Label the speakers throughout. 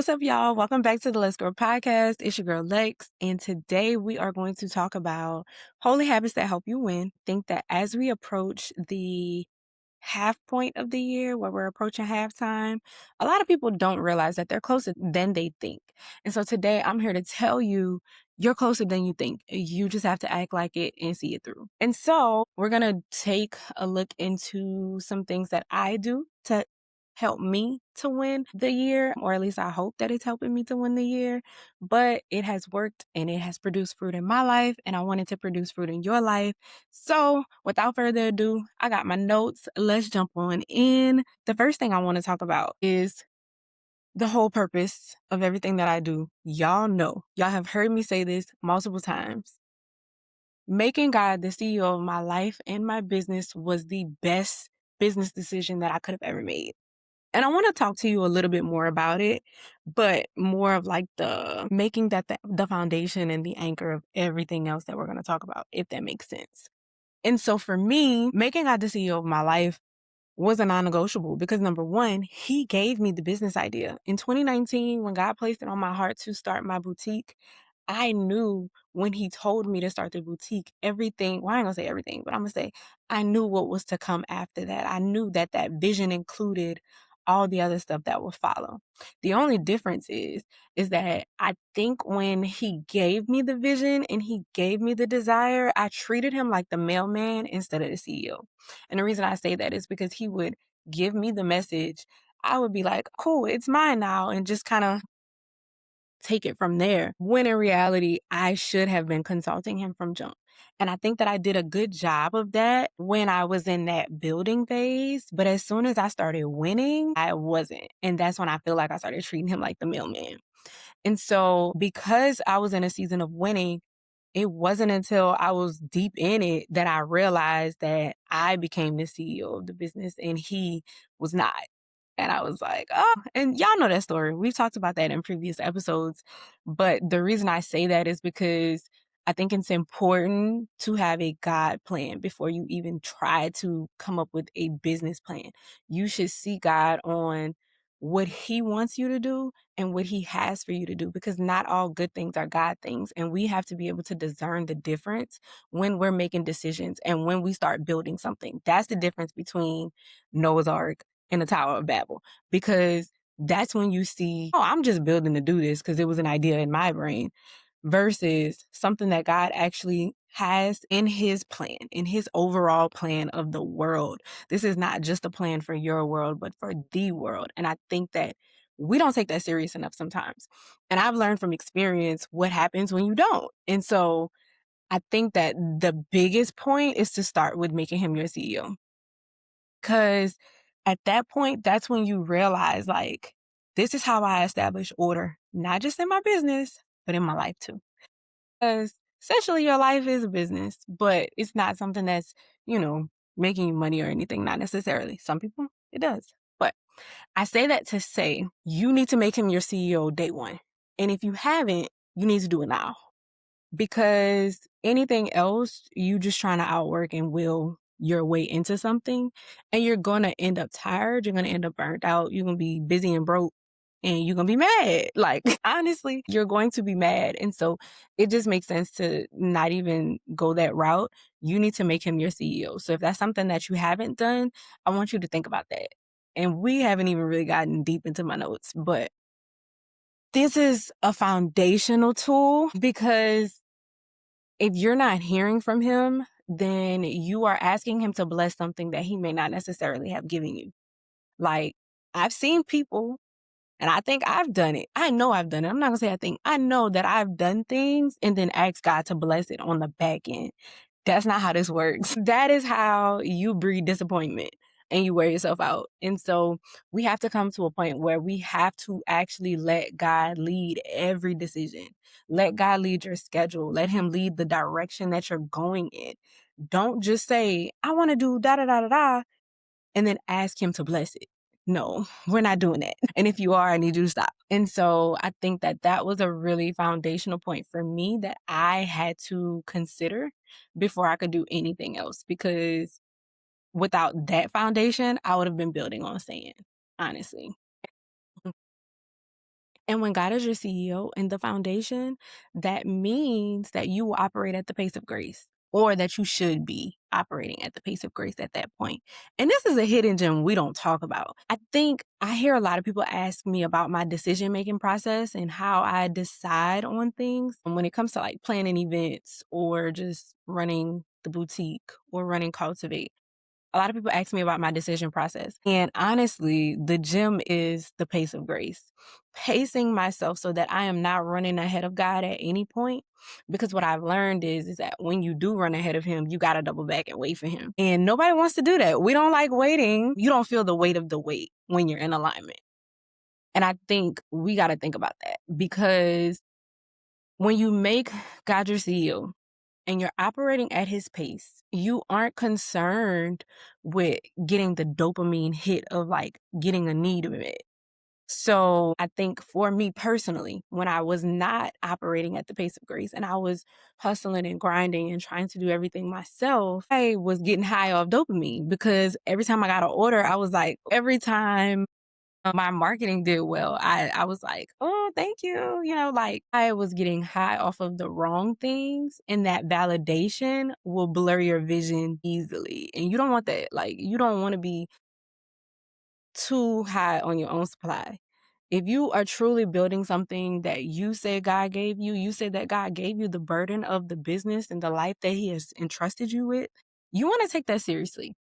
Speaker 1: What's up, y'all? Welcome back to the Let's Grow podcast. It's your girl Lex, and today we are going to talk about holy habits that help you win. Think that as we approach the half point of the year where we're approaching halftime, a lot of people don't realize that they're closer than they think. And so today I'm here to tell you you're closer than you think. You just have to act like it and see it through. And so we're going to take a look into some things that I do to help me to win the year, or at least I hope that it's helping me to win the year. But it has worked and it has produced fruit in my life, and I want it to produce fruit in your life. So without further ado, I got my notes. Let's jump on in. The first thing I want to talk about is the whole purpose of everything that I do. Y'all know, y'all have heard me say this multiple times. Making God the CEO of my life and my business was the best business decision that I could have ever made. And I want to talk to you a little bit more about it, but more of like the making that the foundation and the anchor of everything else that we're going to talk about, if that makes sense. And so for me, making God the CEO of my life was a non-negotiable because number one, he gave me the business idea. In 2019, when God placed it on my heart to start my boutique, I knew when he told me to start the boutique, everything, well, I ain't gonna say everything, but I'm gonna say I knew what was to come after that. I knew that vision included all the other stuff that would follow. The only difference is that I think when he gave me the vision and he gave me the desire, I treated him like the mailman instead of the CEO. And the reason I say that is because he would give me the message. I would be like, cool, it's mine now, and just kind of take it from there. When in reality, I should have been consulting him from jump. And I think that I did a good job of that when I was in that building phase. But as soon as I started winning, I wasn't. And that's when I feel like I started treating him like the mailman. And so because I was in a season of winning, it wasn't until I was deep in it that I realized that I became the CEO of the business and he was not. And I was like, oh, and y'all know that story. We've talked about that in previous episodes. But the reason I say that is because I think it's important to have a God plan before you even try to come up with a business plan. You should see God on what he wants you to do and what he has for you to do, because not all good things are God things. And we have to be able to discern the difference when we're making decisions and when we start building something. That's the difference between Noah's Ark and the Tower of Babel, because that's when you see, oh, I'm just building to do this because it was an idea in my brain, versus something that God actually has in his plan, in his overall plan of the world. This is not just a plan for your world, but for the world. And I think that we don't take that serious enough sometimes. And I've learned from experience what happens when you don't. And so I think that the biggest point is to start with making him your CEO. Because at that point, that's when you realize, like, this is how I establish order, not just in my business, but in my life too. Because essentially your life is a business, but it's not something that's, making you money or anything, not necessarily. Some people, it does. But I say that to say you need to make him your CEO day one. And if you haven't, you need to do it now. Because anything else, you just trying to outwork and will your way into something, and you're going to end up tired. You're going to end up burnt out. You're going to be busy and broke, and you're going to be mad. Like, honestly, you're going to be mad. And so it just makes sense to not even go that route. You need to make him your CEO. So if that's something that you haven't done, I want you to think about that. And we haven't even really gotten deep into my notes, but this is a foundational tool, because if you're not hearing from him, then you are asking him to bless something that he may not necessarily have given you. Like, I've seen people, and I think I've done it. I know I've done it. I'm not going to say I think. I know that I've done things and then asked God to bless it on the back end. That's not how this works. That is how you breed disappointment and you wear yourself out. And so we have to come to a point where we have to actually let God lead every decision. Let God lead your schedule. Let him lead the direction that you're going in. Don't just say, I want to do da da da da da, and then ask him to bless it. No, we're not doing that. And if you are, I need you to stop. And so I think that was a really foundational point for me that I had to consider before I could do anything else. Because without that foundation, I would have been building on sand, honestly. And when God is your CEO and the foundation, that means that you will operate at the pace of grace, or that you should be operating at the pace of grace at that point. And this is a hidden gem we don't talk about. I think I hear a lot of people ask me about my decision-making process and how I decide on things when it comes to like planning events or just running the boutique or running Cultivate. A lot of people ask me about my decision process. And honestly, the gem is the pace of grace. Pacing myself so that I am not running ahead of God at any point. Because what I've learned is that when you do run ahead of him, you got to double back and wait for him. And nobody wants to do that. We don't like waiting. You don't feel the weight of the wait when you're in alignment. And I think we got to think about that, because when you make God your CEO, and you're operating at his pace, you aren't concerned with getting the dopamine hit of like getting a need met. So I think for me personally, when I was not operating at the pace of grace and I was hustling and grinding and trying to do everything myself, I was getting high off dopamine, because every time I got an order, I was like, every time my marketing did well, I was like, oh, thank you. Like I was getting high off of the wrong things, and that validation will blur your vision easily. And you don't want that. Like, you don't want to be too high on your own supply. If you are truly building something that you say God gave you, you say that God gave you the burden of the business and the life that he has entrusted you with, you want to take that seriously.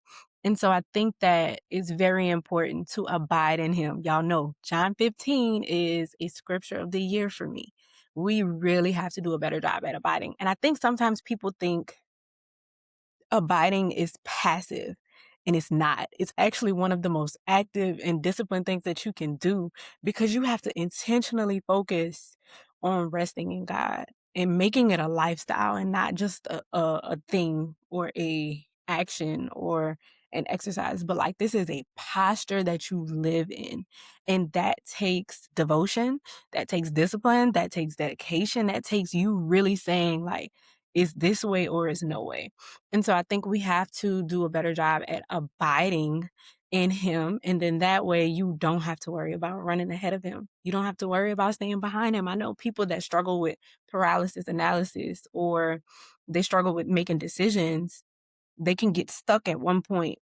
Speaker 1: And so I think that it's very important to abide in him. Y'all know John 15 is a scripture of the year for me. We really have to do a better job at abiding. And I think sometimes people think abiding is passive, and it's not. It's actually one of the most active and disciplined things that you can do, because you have to intentionally focus on resting in God and making it a lifestyle and not just a thing or a action or an exercise, but like this is a posture that you live in. And that takes devotion, that takes discipline, that takes dedication, that takes you really saying like, is this way or is no way? And so I think we have to do a better job at abiding in him. And then that way you don't have to worry about running ahead of him. You don't have to worry about staying behind him. I know people that struggle with paralysis analysis, or they struggle with making decisions. They can get stuck at one point,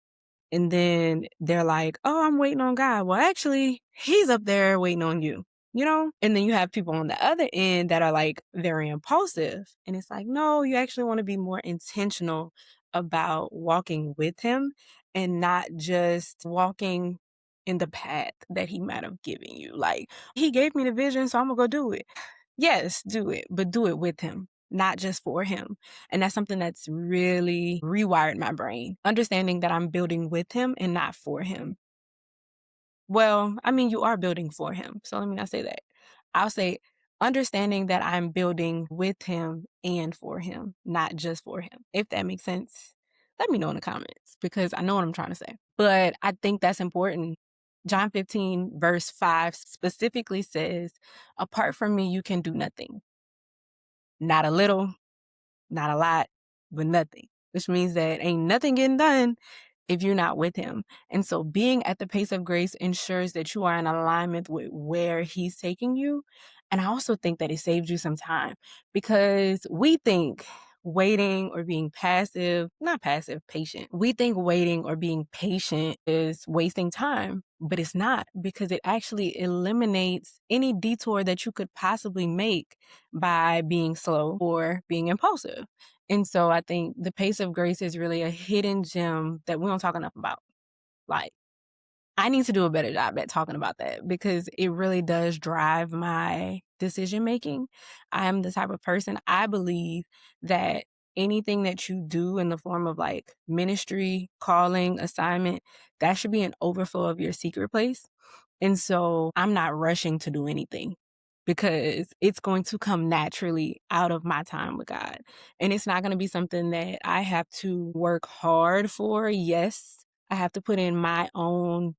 Speaker 1: and then they're like, oh, I'm waiting on God. Well, actually, he's up there waiting on you. And then you have people on the other end that are like very impulsive. And it's like, no, you actually want to be more intentional about walking with him and not just walking in the path that he might have given you. Like, he gave me the vision, so I'm going to go do it. Yes, do it, but do it with him, not just for him. And that's something that's really rewired my brain, understanding that I'm building with him and not for him. Well, I mean, you are building for him. So let me not say that. I'll say understanding that I'm building with him and for him, not just for him. If that makes sense, let me know in the comments, because I know what I'm trying to say. But I think that's important. John 15, verse 5 specifically says, apart from me, you can do nothing. Not a little, not a lot, but nothing, which means that ain't nothing getting done if you're not with him. And so being at the pace of grace ensures that you are in alignment with where he's taking you. And I also think that it saves you some time, because we think waiting or being passive, not passive, patient. We think waiting or being patient is wasting time, but it's not, because it actually eliminates any detour that you could possibly make by being slow or being impulsive. And so I think the pace of grace is really a hidden gem that we don't talk enough about. Like, I need to do a better job at talking about that, because it really does drive my decision making. I am the type of person, I believe that anything that you do in the form of like ministry, calling, assignment, that should be an overflow of your secret place. And so I'm not rushing to do anything, because it's going to come naturally out of my time with God. And it's not going to be something that I have to work hard for. Yes, I have to put in my own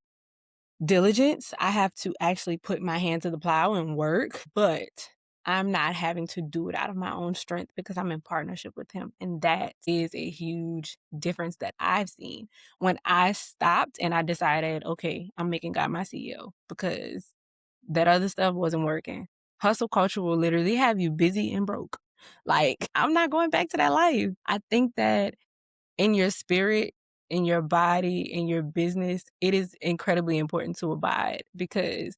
Speaker 1: diligence. I have to actually put my hand to the plow and work, but I'm not having to do it out of my own strength, because I'm in partnership with him. And that is a huge difference that I've seen when I stopped and I decided, okay, I'm making God my CEO, because that other stuff wasn't working. Hustle culture will literally have you busy and broke. Like, I'm not going back to that life. I think that in your spirit, in your body, in your business, it is incredibly important to abide, because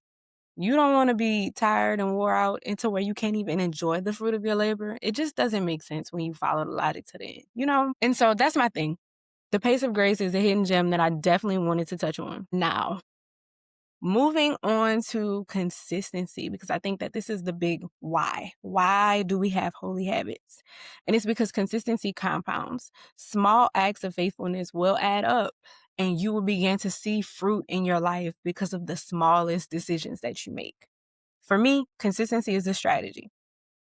Speaker 1: you don't want to be tired and wore out into where you can't even enjoy the fruit of your labor. It just doesn't make sense when you follow the logic to the end. And so that's my thing. The pace of grace is a hidden gem that I definitely wanted to touch on. Now, moving on to consistency, because I think that this is the big why. Why do we have holy habits? And it's because consistency compounds. Small acts of faithfulness will add up, and you will begin to see fruit in your life because of the smallest decisions that you make. For me, consistency is a strategy.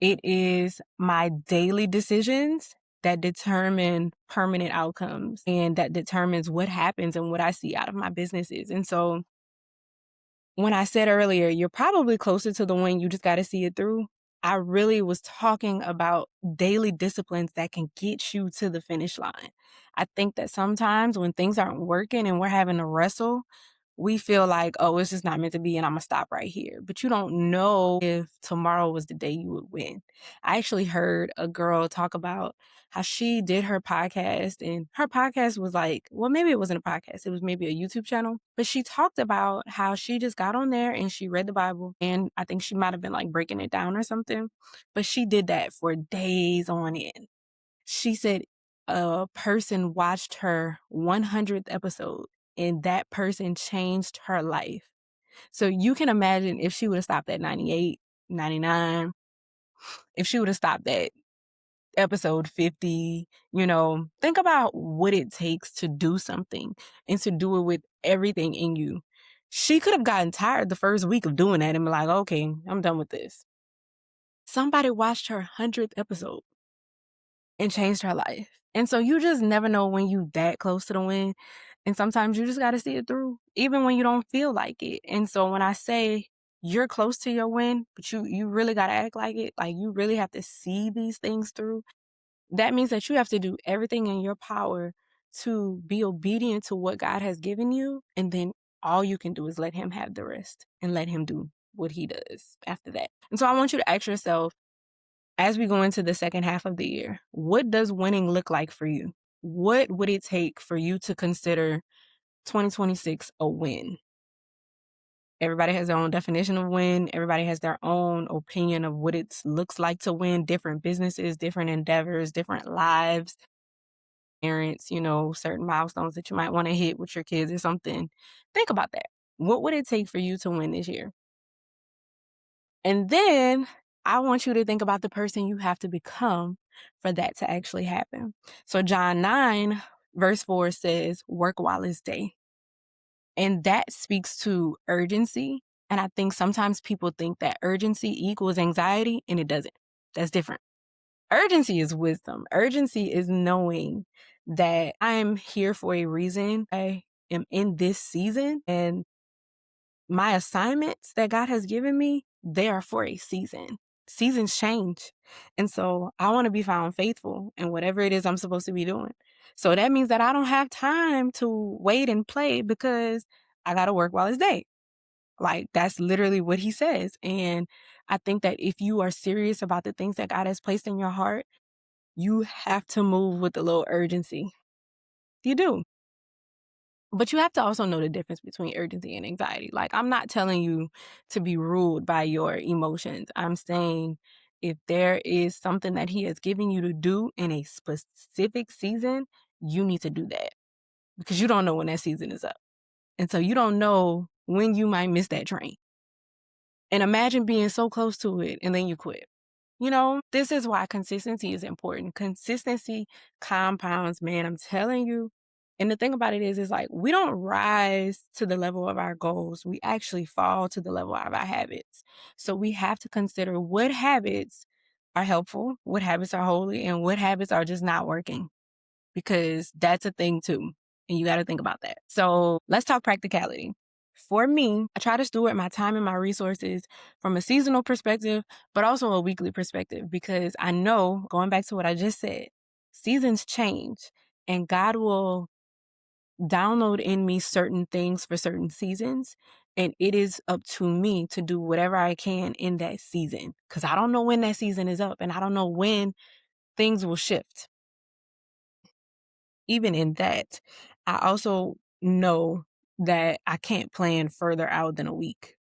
Speaker 1: It is my daily decisions that determine permanent outcomes, and that determines what happens and what I see out of my businesses. And so when I said earlier, you're probably closer to the win, you just got to see it through, I really was talking about daily disciplines that can get you to the finish line. I think that sometimes when things aren't working and we're having to wrestle, we feel like, oh, it's just not meant to be and I'm going to stop right here. But you don't know if tomorrow was the day you would win. I actually heard a girl talk about how she did her podcast, and her podcast was like, well, maybe it wasn't a podcast. It was maybe a YouTube channel. But she talked about how she just got on there and she read the Bible, and I think she might have been like breaking it down or something. But she did that for days on end. She said a person watched her 100th episode and that person changed her life. So you can imagine if she would have stopped at 98, 99, if she would have stopped at episode 50, think about what it takes to do something and to do it with everything in you. She could have gotten tired the first week of doing that and be like, okay, I'm done with this. Somebody watched her 100th episode and changed her life. And so you just never know when you that close to the win. And sometimes you just got to see it through, even when you don't feel like it. And so when I say you're close to your win, but you really got to act like it, like you really have to see these things through, that means that you have to do everything in your power to be obedient to what God has given you. And then all you can do is let him have the rest and let him do what he does after that. And so I want you to ask yourself, as we go into the second half of the year, what does winning look like for you? What would it take for you to consider 2026 a win? Everybody has their own definition of win. Everybody has their own opinion of what it looks like to win. Different businesses, different endeavors, different lives, parents, certain milestones that you might want to hit with your kids or something. Think about that. What would it take for you to win this year? And then I want you to think about the person you have to become for that to actually happen. So John 9, verse 4 says, work while it's day. And that speaks to urgency. And I think sometimes people think that urgency equals anxiety, and it doesn't. That's different. Urgency is wisdom. Urgency is knowing that I am here for a reason. I am in this season, and my assignments that God has given me, they are for a season. Seasons change. And so I want to be found faithful in whatever it is I'm supposed to be doing. So that means that I don't have time to wait and play because I got to work while it's day. Like, that's literally what he says. And I think that if you are serious about the things that God has placed in your heart, you have to move with a little urgency. You do. But you have to also know the difference between urgency and anxiety. Like, I'm not telling you to be ruled by your emotions. I'm saying if there is something that he has given you to do in a specific season, you need to do that, because you don't know when that season is up. And so you don't know when you might miss that train. And imagine being so close to it and then you quit. This is why consistency is important. Consistency compounds, man. I'm telling you. And the thing about it is like, we don't rise to the level of our goals. We actually fall to the level of our habits. So we have to consider what habits are helpful, what habits are holy, and what habits are just not working, because that's a thing too. And you got to think about that. So let's talk practicality. For me, I try to steward my time and my resources from a seasonal perspective, but also a weekly perspective, because I know, going back to what I just said, seasons change and God will download in me certain things for certain seasons. And it is up to me to do whatever I can in that season, because I don't know when that season is up and I don't know when things will shift. Even in that, I also know that I can't plan further out than a week.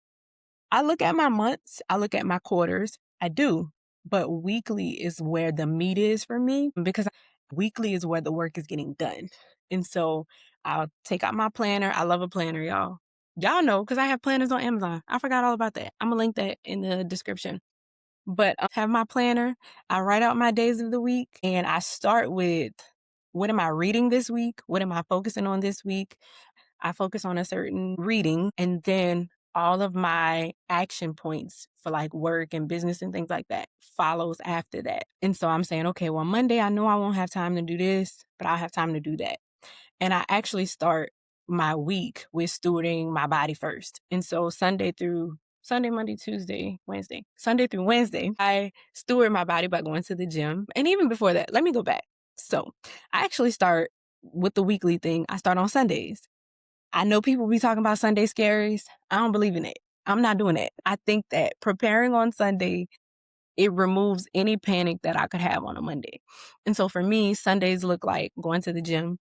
Speaker 1: I look at my months, I look at my quarters, I do. But weekly is where the meat is for me, because weekly is where the work is getting done. And so I'll take out my planner. I love a planner, y'all. Y'all know, because I have planners on Amazon. I forgot all about that. I'm going to link that in the description. But I have my planner. I write out my days of the week and I start with, what am I reading this week? What am I focusing on this week? I focus on a certain reading, and then all of my action points for like work and business and things like that follows after that. And so I'm saying, okay, well, Monday, I know I won't have time to do this, but I'll have time to do that. And I actually start my week with stewarding my body first. And so Sunday, Monday, Tuesday, Wednesday, Sunday through Wednesday, I steward my body by going to the gym. And even before that, let me go back. So I actually start with the weekly thing. I start on Sundays. I know people be talking about Sunday scaries. I don't believe in it. I'm not doing it. I think that preparing on Sunday, it removes any panic that I could have on a Monday. And so for me, Sundays look like going to the gym,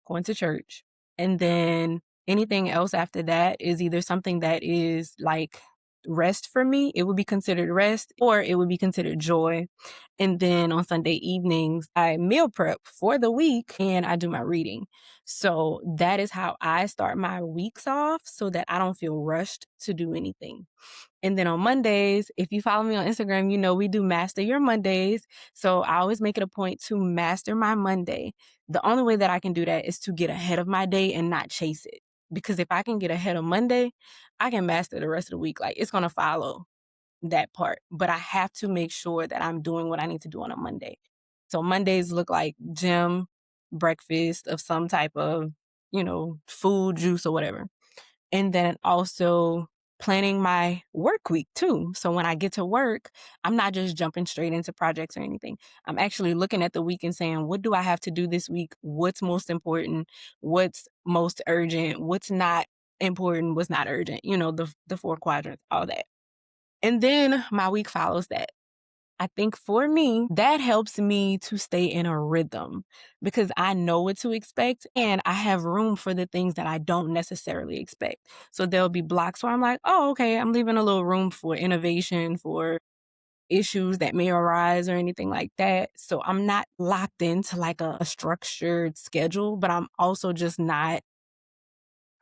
Speaker 1: going to church, and then anything else after that is either something that is like rest for me. It would be considered rest, or it would be considered joy. And then on Sunday evenings, I meal prep for the week and I do my reading. So that is how I start my weeks off, so that I don't feel rushed to do anything. And then on Mondays, if you follow me on Instagram, you know we do Master Your Mondays. So I always make it a point to master my Monday. The only way that I can do that is to get ahead of my day and not chase it. Because if I can get ahead of Monday, I can master the rest of the week. Like, it's going to follow that part. But I have to make sure that I'm doing what I need to do on a Monday. So Mondays look like gym, breakfast of some type of, food, juice, or whatever. And then also planning my work week too. So when I get to work, I'm not just jumping straight into projects or anything. I'm actually looking at the week and saying, what do I have to do this week? What's most important? What's most urgent? What's not important? What's not urgent? The four quadrants, all that. And then my week follows that. I think for me, that helps me to stay in a rhythm, because I know what to expect and I have room for the things that I don't necessarily expect. So there'll be blocks where I'm like, oh, okay, I'm leaving a little room for innovation, for issues that may arise or anything like that. So I'm not locked into like a structured schedule, but I'm also just not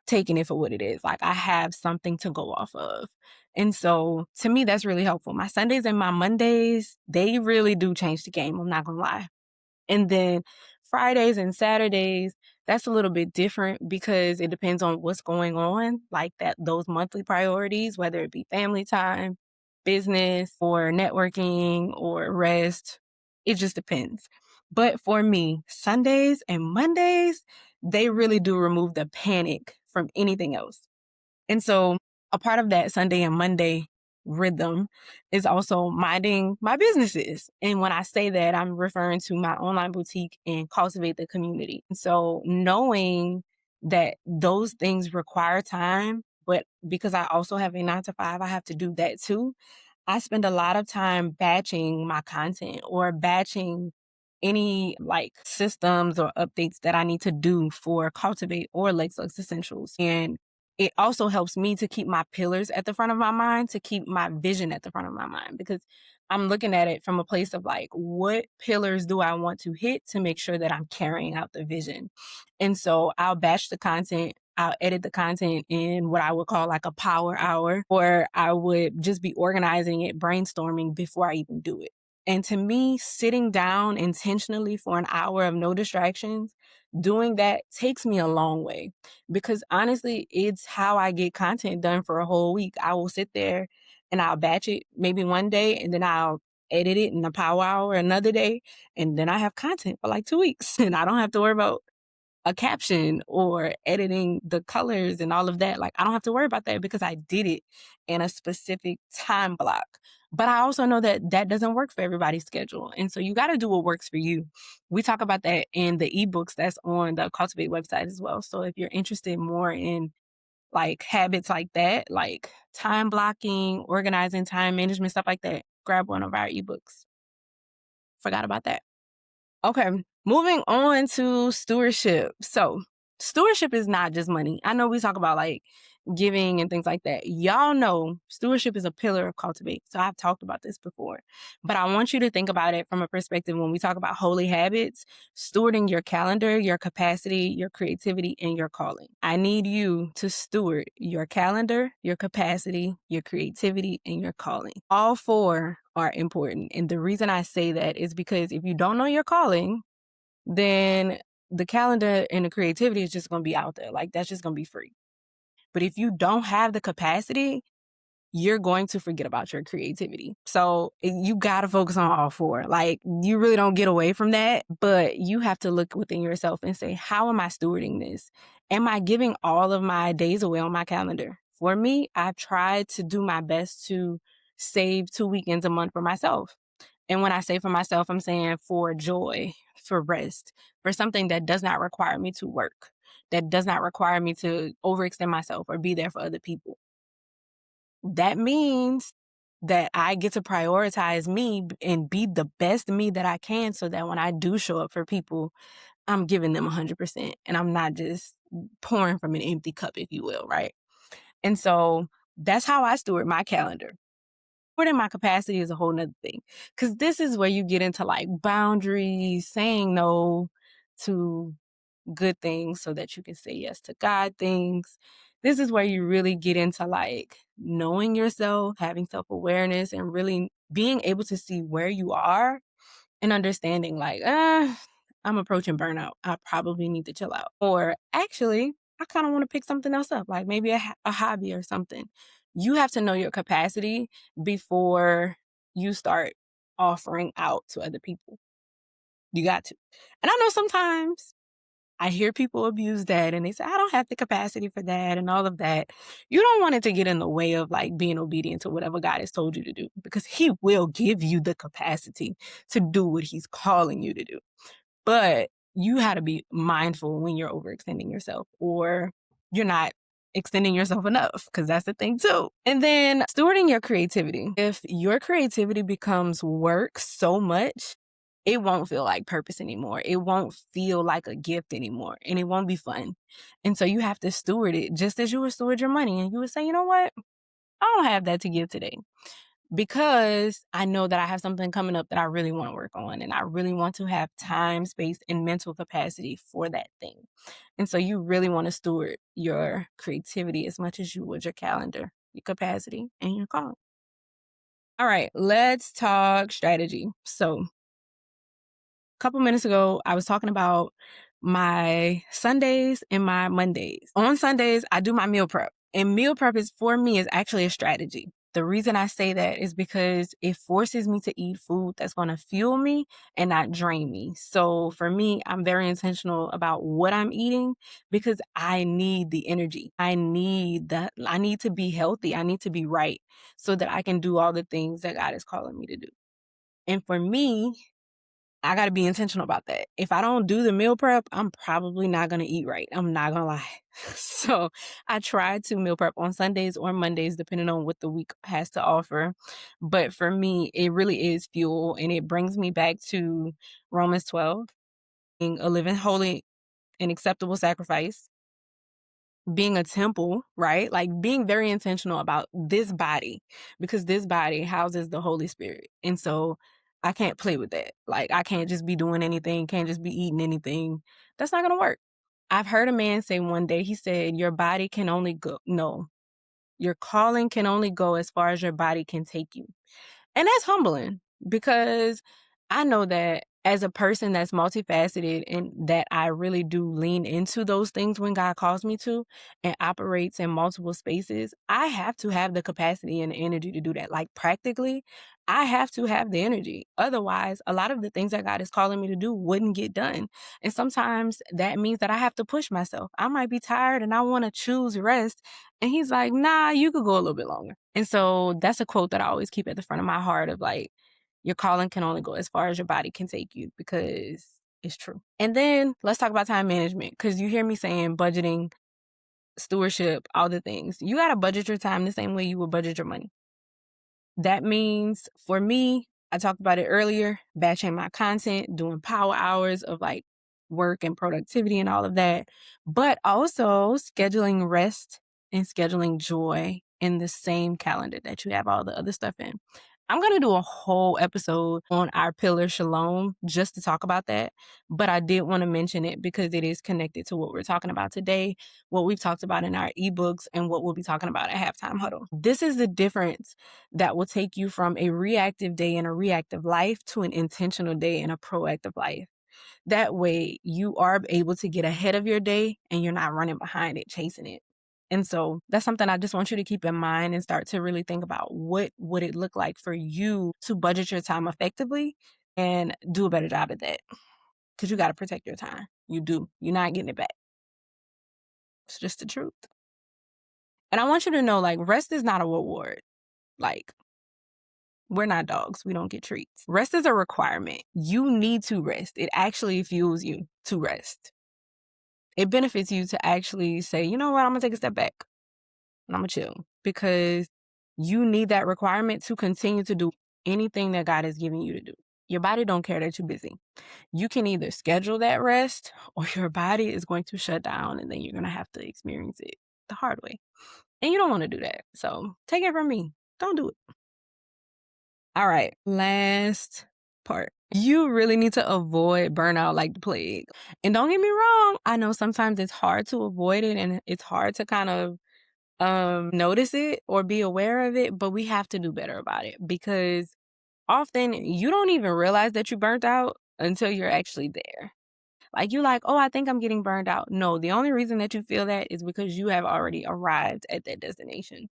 Speaker 1: taking it for what it is. Like, I have something to go off of. And so to me, that's really helpful. My Sundays and my Mondays, they really do change the game. I'm not going to lie. And then Fridays and Saturdays, that's a little bit different, because it depends on what's going on, like those monthly priorities, whether it be family time, business, or networking, or rest. It just depends. But for me, Sundays and Mondays, they really do remove the panic from anything else. And so a part of that Sunday and Monday rhythm is also minding my businesses. And when I say that, I'm referring to my online boutique and cultivate the community. And so knowing that those things require time, but because I also have a 9 to 5, I have to do that too. I spend a lot of time batching my content, or batching any like systems or updates that I need to do for Cultivate or Lexus Essentials. And it also helps me to keep my pillars at the front of my mind, to keep my vision at the front of my mind, because I'm looking at it from a place of like, what pillars do I want to hit to make sure that I'm carrying out the vision? And so I'll batch the content. I'll edit the content in what I would call like a power hour, or I would just be organizing it, brainstorming before I even do it. And to me, sitting down intentionally for an hour of no distractions, doing that takes me a long way, because honestly, it's how I get content done for a whole week. I will sit there and I'll batch it maybe one day, and then I'll edit it in a power hour another day. And then I have content for like 2 weeks and I don't have to worry about a caption or editing the colors and all of that. Like, I don't have to worry about that, because I did it in a specific time block. But I also know that that doesn't work for everybody's schedule. And so you got to do what works for you. We talk about that in the ebooks that's on the Cultivate website as well. So if you're interested more in like habits like that, like time blocking, organizing, time management, stuff like that, grab one of our ebooks. Forgot about that. Okay, moving on to stewardship. So, stewardship is not just money. I know we talk about like giving and things like that. Y'all know stewardship is a pillar of cultivate. So, I've talked about this before, but I want you to think about it from a perspective when we talk about holy habits, stewarding your calendar, your capacity, your creativity, and your calling. I need you to steward your calendar, your capacity, your creativity, and your calling. All four are important. And the reason I say that is because if you don't know your calling, then the calendar and the creativity is just going to be out there. Like that's just going to be free. But if you don't have the capacity, you're going to forget about your creativity. So you got to focus on all four. Like you really don't get away from that, but you have to look within yourself and say, how am I stewarding this? Am I giving all of my days away on my calendar? For me, I try to do my best to save 2 weekends a month for myself. And when I say for myself, I'm saying for joy, for rest, for something that does not require me to work, that does not require me to overextend myself or be there for other people. That means that I get to prioritize me and be the best me that I can so that when I do show up for people, I'm giving them 100% and I'm not just pouring from an empty cup, if you will, right? And so that's how I steward my calendar. Stewarding my capacity is a whole nother thing because this is where you get into like boundaries, saying no to good things so that you can say yes to God things. This is where you really get into like knowing yourself, having self-awareness, and really being able to see where you are and understanding like, I'm approaching burnout. I probably need to chill out. Or actually, I kind of want to pick something else up, like maybe a hobby or something. You have to know your capacity before you start offering out to other people. You got to. And I know sometimes I hear people abuse that and they say, I don't have the capacity for that and all of that. You don't want it to get in the way of like being obedient to whatever God has told you to do because He will give you the capacity to do what He's calling you to do. But you have to be mindful when you're overextending yourself or you're not extending yourself enough because that's the thing too. And then stewarding your creativity. If your creativity becomes work so much, it won't feel like purpose anymore. It won't feel like a gift anymore and it won't be fun. And so you have to steward it just as you would steward your money. And you would say, you know what? I don't have that to give today because I know that I have something coming up that I really want to work on and I really want to have time, space, and mental capacity for that thing. And so you really want to steward your creativity as much as you would your calendar, your capacity, and your calling. All right, let's talk strategy. So couple minutes ago, I was talking about my Sundays and my Mondays. On Sundays, I do my meal prep. And meal prep is for me is actually a strategy. The reason I say that is because it forces me to eat food that's going to fuel me and not drain me. So for me, I'm very intentional about what I'm eating because I need the energy. I need to be healthy. I need to be right so that I can do all the things that God is calling me to do. And for me, I got to be intentional about that. If I don't do the meal prep, I'm probably not going to eat right. I'm not going to lie. So I try to meal prep on Sundays or Mondays, depending on what the week has to offer. But for me, it really is fuel and it brings me back to Romans 12, being a living holy and acceptable sacrifice, being a temple, right? Like being very intentional about this body because this body houses the Holy Spirit. And so I can't play with that. Like I can't just be doing anything, can't just be eating anything. That's not going to work. I've heard a man say one day, he said, your body can only go, no, your calling can only go as far as your body can take you. And that's humbling because I know that as a person that's multifaceted and that I really do lean into those things when God calls me to and operates in multiple spaces, I have to have the capacity and the energy to do that. Like practically, I have to have the energy. Otherwise, a lot of the things that God is calling me to do wouldn't get done. And sometimes that means that I have to push myself. I might be tired and I want to choose rest. And He's like, nah, you could go a little bit longer. And so that's a quote that I always keep at the front of my heart of like, your calling can only go as far as your body can take you because it's true. And then let's talk about time management because you hear me saying budgeting. stewardship, all the things. You got to budget your time the same way you would budget your money. That means for me, I talked about it earlier, batching my content, doing power hours of like work and productivity and all of that, but also scheduling rest and scheduling joy in the same calendar that you have all the other stuff in. I'm going to do a whole episode on our pillar shalom just to talk about that, but I did want to mention it because it is connected to what we're talking about today, what we've talked about in our ebooks, and what we'll be talking about at Halftime Huddle. This is the difference that will take you from a reactive day in a reactive life to an intentional day in a proactive life. That way you are able to get ahead of your day and you're not running behind it, chasing it. And so that's something I just want you to keep in mind and start to really think about what would it look like for you to budget your time effectively and do a better job at that. Because you got to protect your time. You do. You're not getting it back. It's just the truth. And I want you to know, like, rest is not a reward. Like, we're not dogs. We don't get treats. Rest is a requirement. You need to rest. It actually fuels you to rest. It benefits you to actually say, you know what, I'm going to take a step back and I'm going to chill, because you need that requirement to continue to do anything that God is giving you to do. Your body don't care that you're busy. You can either schedule that rest or your body is going to shut down and then you're going to have to experience it the hard way. And you don't want to do that. So take it from me. Don't do it. All right, last part. You really need to avoid burnout like the plague. And don't get me wrong, I know sometimes it's hard to avoid it and it's hard to kind of notice it or be aware of it, but we have to do better about it, because often you don't even realize that you burnt out until you're actually there. Like, you like, oh, I think I'm getting burned out. No, the only reason that you feel that is because you have already arrived at that destination.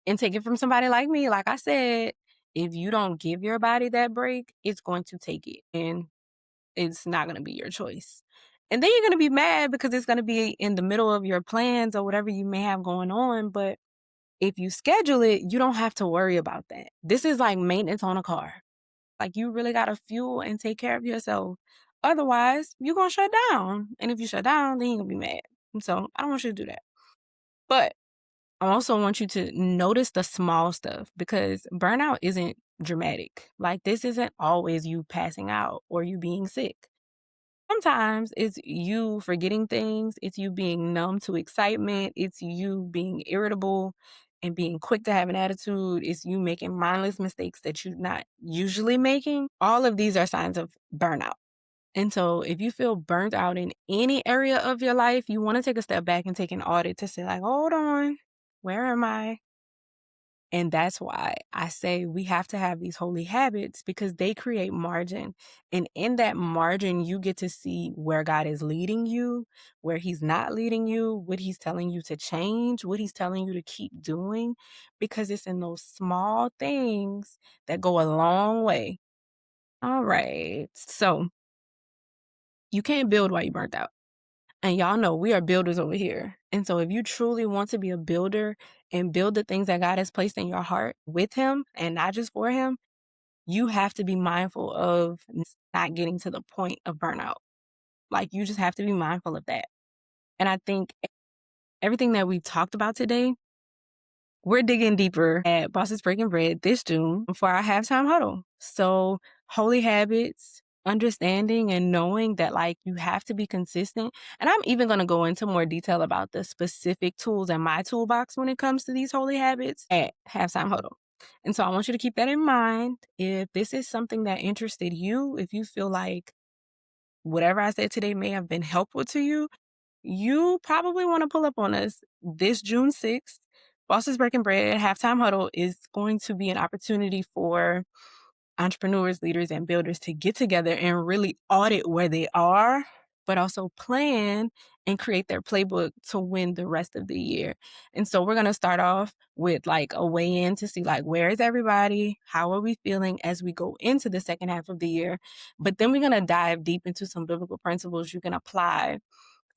Speaker 1: And take it from somebody like me, like I said, if you don't give your body that break, it's going to take it and it's not going to be your choice. And then you're going to be mad because it's going to be in the middle of your plans or whatever you may have going on. But if you schedule it, you don't have to worry about that. This is like maintenance on a car. Like, you really got to fuel and take care of yourself. Otherwise, you're going to shut down. And if you shut down, then you're going to be mad. And so I don't want you to do that. But I also want you to notice the small stuff, because burnout isn't dramatic. Like, this isn't always you passing out or you being sick. Sometimes it's you forgetting things. It's you being numb to excitement. It's you being irritable and being quick to have an attitude. It's you making mindless mistakes that you're not usually making. All of these are signs of burnout. And so if you feel burnt out in any area of your life, you want to take a step back and take an audit to say, like, hold on, where am I? And that's why I say we have to have these holy habits, because they create margin. And in that margin, you get to see where God is leading you, where he's not leading you, what he's telling you to change, what he's telling you to keep doing, because it's in those small things that go a long way. All right. So you can't build while you're burnt out. And y'all know we are builders over here. And so if you truly want to be a builder and build the things that God has placed in your heart with him and not just for him, you have to be mindful of not getting to the point of burnout. Like, you just have to be mindful of that. And I think everything that we talked about today, we're digging deeper at Bosses Breaking Bread this June for our halftime huddle. So, holy habits, understanding and knowing that, like, you have to be consistent. And I'm even going to go into more detail about the specific tools in my toolbox when it comes to these holy habits at halftime huddle. And so I want you to keep that in mind. If this is something that interested you, if you feel like whatever I said today may have been helpful to you, you probably want to pull up on us this June 6th. Bosses Breaking Bread Halftime Huddle is going to be an opportunity for entrepreneurs, leaders, and builders to get together and really audit where they are, but also plan and create their playbook to win the rest of the year. And so we're going to start off with like a weigh in to see, like, where is everybody? How are we feeling as we go into the second half of the year? But then we're going to dive deep into some biblical principles you can apply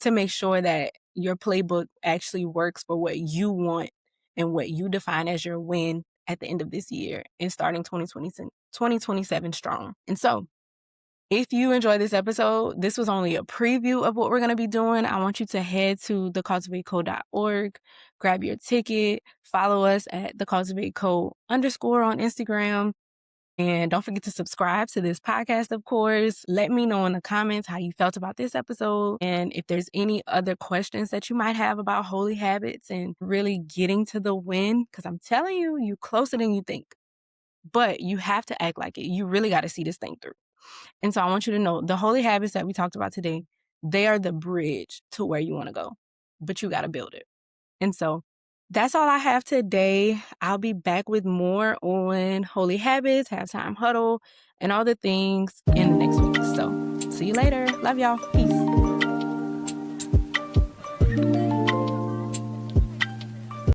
Speaker 1: to make sure that your playbook actually works for what you want and what you define as your win at the end of this year and starting 2027 strong. And so If you enjoyed this episode, this was only a preview of what we're going to be doing. I want you to head to thecultivateco.org, grab your ticket, follow us at thecultivateco_ on Instagram. And don't forget to subscribe to this podcast, of course. Let me know in the comments how you felt about this episode. And if there's any other questions that you might have about holy habits and really getting to the win, because I'm telling you, you're closer than you think. But you have to act like it. You really got to see this thing through. And so I want you to know the holy habits that we talked about today, they are the bridge to where you want to go. But you got to build it. And so that's all I have today. I'll be back with more on holy habits, halftime huddle, and all the things in the next week. So see you later. Love y'all. Peace.